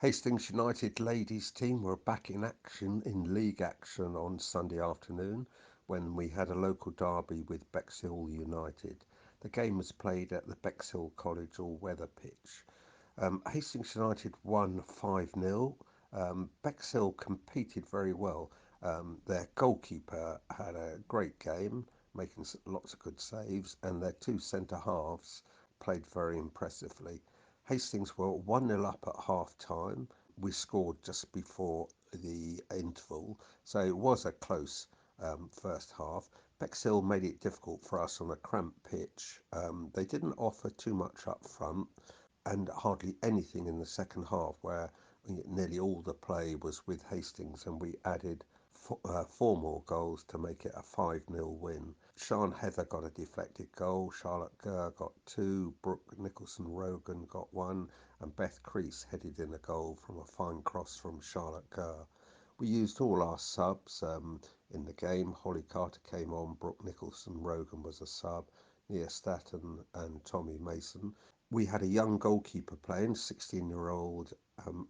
Hastings United ladies team were back in action in league action on Sunday afternoon when we had a local derby with Bexhill United. The game was played at the Bexhill College all-weather pitch. Hastings United won 5-0. Bexhill competed very well. Their goalkeeper had a great game, making lots of good saves, and their two centre-halves played very impressively. Hastings were 1-0 up at half-time. We scored just before the interval, so it was a close first half. Bexhill made it difficult for us on a cramped pitch. They didn't offer too much up front and hardly anything in the second half, where nearly all the play was with Hastings, and we added four more goals to make it a 5-0 win. Sian Heather got a deflected goal, Charlotte Gurr got two, Brooke Nicholson-Rogan got one, and Beth Crease headed in a goal from a fine cross from Charlotte Gurr. We used all our subs in the game. Holly Carter came on, Brooke Nicholson-Rogan was a sub, Nia Staton and Tommy Mason. We had a young goalkeeper playing, 16-year-old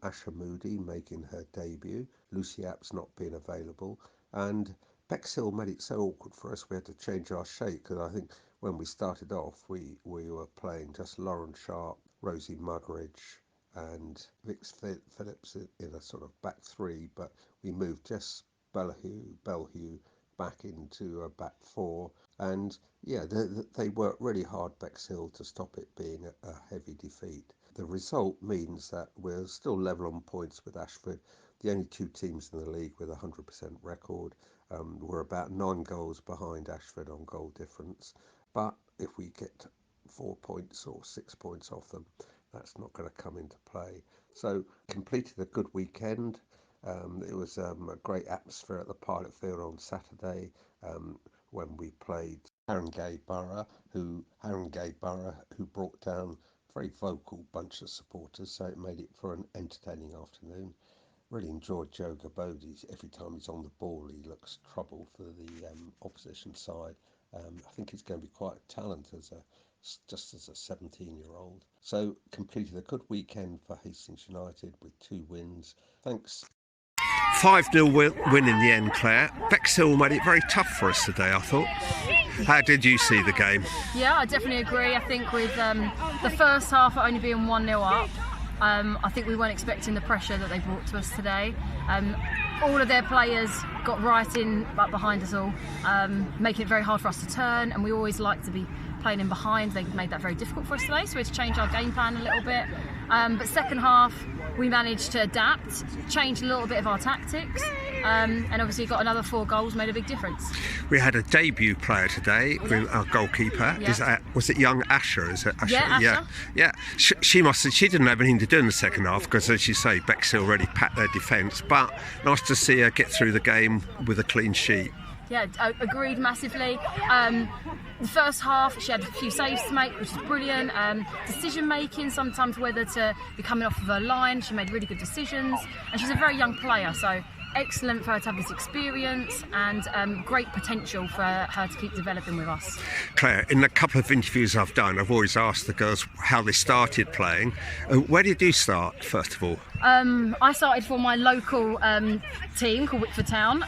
Asha Moody making her debut, Lucy Apps not being available, and Bexhill made it so awkward for us we had to change our shape, because I think when we started off we were playing just Lauren Sharp, Rosie Muggeridge and Vix Phillips in a sort of back three, but we moved Jess Bellew back into a back four, and yeah, they worked really hard, Bexhill, to stop it being a heavy defeat. The result means that we're still level on points with Ashford, the only two teams in the league with a 100% record. We're about 9 goals behind Ashford on goal difference, but if we get 4 points or 6 points off them, that's not going to come into play. So completed a good weekend. It was a great atmosphere at the Pilot Field on Saturday when we played Haringey Borough, who brought down a very vocal bunch of supporters, so it made it for an entertaining afternoon. Really enjoyed Joe Gabodi. Every time he's on the ball, he looks trouble for the opposition side. I think he's going to be quite a talent just as a 17-year-old. So completed a good weekend for Hastings United with 2 wins. Thanks. 5-0 win in the end, Claire. Bexhill made it very tough for us today, I thought. How did you see the game? Yeah, I definitely agree. I think with the first half only being 1-0 up, I think we weren't expecting the pressure that they brought to us today. All of their players got right in behind us all, making it very hard for us to turn, and we always like to be playing in behind. They made that very difficult for us today, so we had to change our game plan a little bit. But second half, we managed to adapt, change a little bit of our tactics, and obviously got another 4 goals, made a big difference. We had a debut player today, with our goalkeeper. Yeah. Was it young Asher? Is it Asher? Yeah, Asher. Yeah. She didn't have anything to do in the second half because, as you say, Bexhill already packed their defence. But nice to see her get through the game with a clean sheet. Yeah, agreed massively. The first half, she had a few saves to make, which is brilliant. Decision making, sometimes whether to be coming off of her line, she made really good decisions. And she's a very young player, so excellent for her to have this experience, and great potential for her to keep developing with us. Claire, in a couple of interviews I've done, I've always asked the girls how they started playing. Where did you start, first of all? I started for my local team called Wickford Town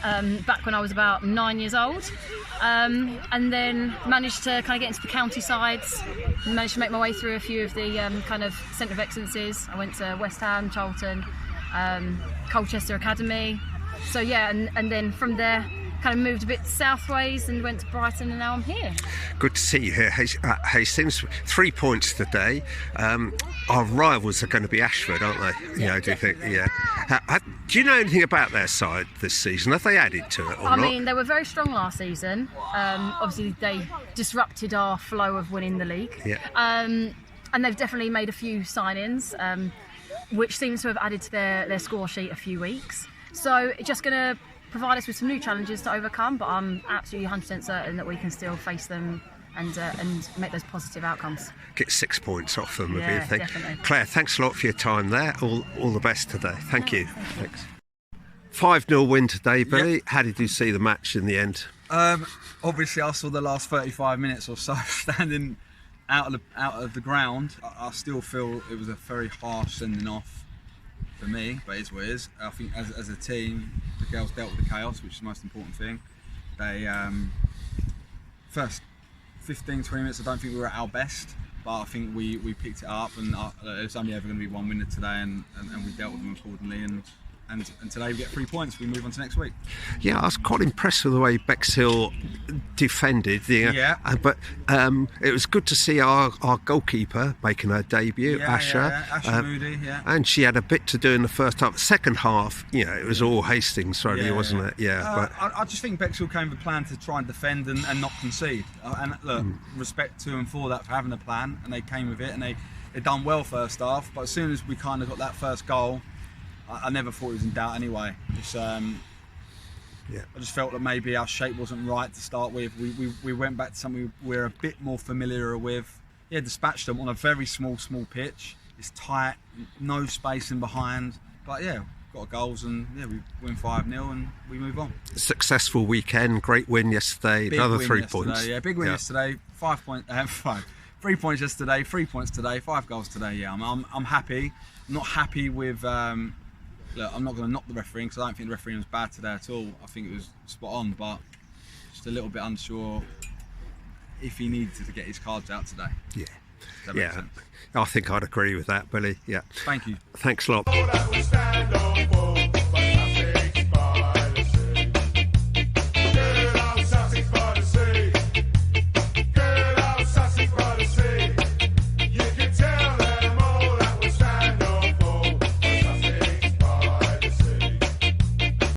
back when I was about 9 years old, and then managed to kind of get into the county sides, managed to make my way through a few of the kind of centre of excellences. I went to West Ham, Charlton, Colchester Academy. So yeah, and then from there kind of moved a bit southways and went to Brighton, and now I'm here. Good to see you here at Hastings. 3 points today. Our rivals are going to be Ashford, aren't they? Yeah, do you think? Yeah. Do you know anything about their side this season? Have they added to it or not? I mean, they were very strong last season. Obviously, they disrupted our flow of winning the league. Yeah. And they've definitely made a few signings, which seems to have added to their score sheet a few weeks. So it's just going to provide us with some new challenges to overcome, but I'm absolutely 100% certain that we can still face them and make those positive outcomes. Get 6 points off them, yeah, you think? Definitely. Claire, thanks a lot for your time there. All the best today. Thank you. Thanks. 5-0 win today, Billy. Yep. How did you see the match in the end? Obviously, I saw the last 35 minutes or so standing out of the ground. I still feel it was a very harsh sending off for for me, but it's what it is. I think as a team, the girls dealt with the chaos, which is the most important thing. They first 15-20 minutes, I don't think we were at our best, but I think we picked it up, and it's only ever going to be one winner today, and we dealt with them accordingly. And today we get 3 points. We move on to next week. Yeah, I was quite impressed with the way Bexhill defended. But it was good to see our goalkeeper making her debut, Asher. Asher Moody, and she had a bit to do in the first half. Second half, it was all Hastings really, wasn't it? But I just think Bexhill came with a plan to try and defend and not concede. And look, respect to them for that, for having a plan, and they came with it, and they done well first half. But as soon as we kind of got that first goal, I never thought it was in doubt anyway. I just felt that maybe our shape wasn't right to start with. We went back to something we're a bit more familiar with. Dispatched them on a very small pitch. It's tight, no space in behind. But got goals, and we win 5-0 and we move on. Successful weekend, great win yesterday, another 3 points. Yeah, big win yesterday. 5 points, 3 points yesterday, 3 points today, 5 goals today. Yeah, I'm happy. I'm not happy with. Look, I'm not going to knock the refereeing, because I don't think the refereeing was bad today at all. I think it was spot on, but just a little bit unsure if he needed to get his cards out today. Yeah, I think I'd agree with that, Billy. Yeah. Thank you. Thanks a lot.